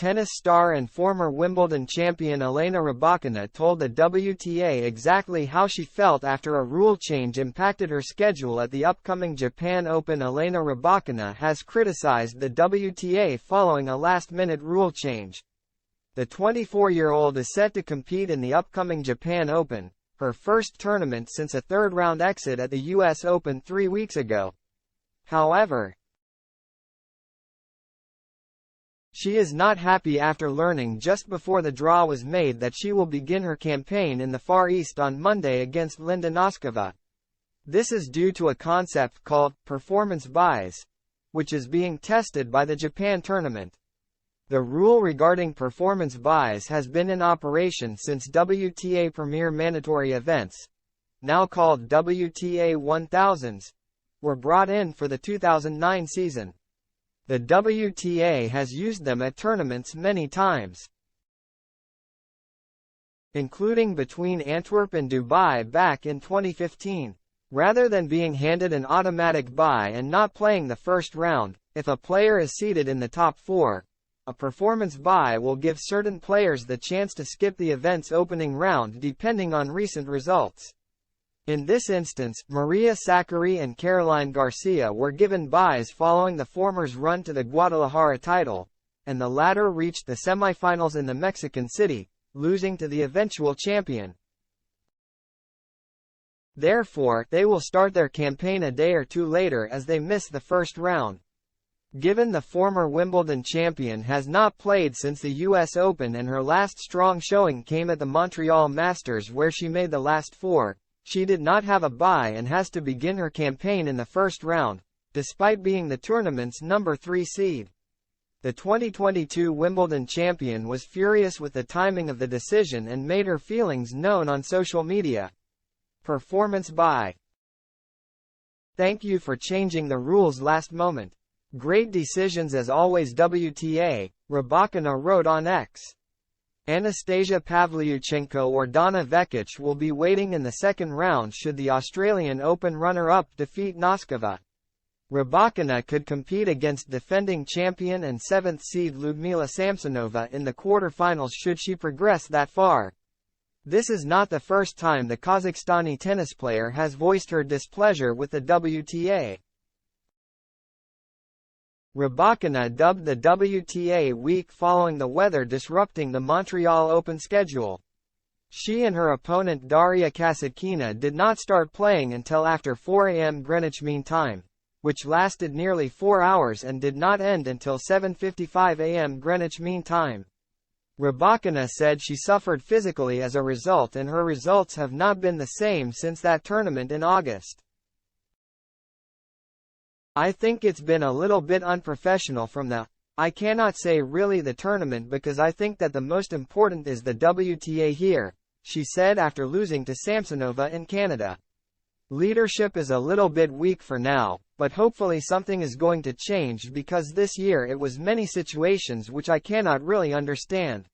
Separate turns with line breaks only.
tennis star and former Wimbledon champion Elena Rybakina told the WTA exactly how she felt after a rule change impacted her schedule at the upcoming Japan Open. Elena Rybakina has criticized the WTA following a last-minute rule change. The 24-year-old is set to compete in the upcoming Japan Open, her first tournament since a third-round exit at the US Open 3 weeks ago. However, she is not happy after learning just before the draw was made that she will begin her campaign in the Far East on Monday against Linda Noskova. This is due to a concept called performance bias, which is being tested by the Japan tournament. The rule regarding performance bias has been in operation since WTA Premier Mandatory Events, now called WTA 1000s, were brought in for the 2009 season. The WTA has used them at tournaments many times, including between Antwerp and Dubai back in 2015. Rather than being handed an automatic bye and not playing the first round, if a player is seeded in the top 4, a performance bye will give certain players the chance to skip the event's opening round depending on recent results. In this instance, Maria Sakkari and Caroline Garcia were given byes following the former's run to the Guadalajara title, and the latter reached the semifinals in the Mexican city, losing to the eventual champion. Therefore, they will start their campaign a day or two later as they miss the first round. Given the former Wimbledon champion has not played since the US Open and her last strong showing came at the Montreal Masters where she made the last 4, she did not have a bye and has to begin her campaign in the first round, despite being the tournament's number 3 seed. The 2022 Wimbledon champion was furious with the timing of the decision and made her feelings known on social media. Performance bye. Thank you for changing the rules last moment. Great decisions as always WTA, Rybakina wrote on X. Anastasia Pavlyuchenko or Donna Vekic will be waiting in the second round should the Australian Open runner-up defeat Noskova. Rybakina could compete against defending champion and 7th seed Ludmila Samsonova in the quarterfinals should she progress that far. This is not the first time the Kazakhstani tennis player has voiced her displeasure with the WTA. Rybakina dubbed the WTA week following the weather disrupting the Montreal Open schedule. She and her opponent Daria Kasatkina did not start playing until after 4 a.m. Greenwich Mean Time, which lasted nearly 4 hours and did not end until 7:55 a.m. Greenwich Mean Time. Rybakina said she suffered physically as a result and her results have not been the same since that tournament in August. I think it's been a little bit unprofessional from I cannot say really the tournament because I think that the most important is the WTA here, she said after losing to Samsonova in Canada. Leadership is a little bit weak for now, but hopefully something is going to change because this year it was many situations which I cannot really understand.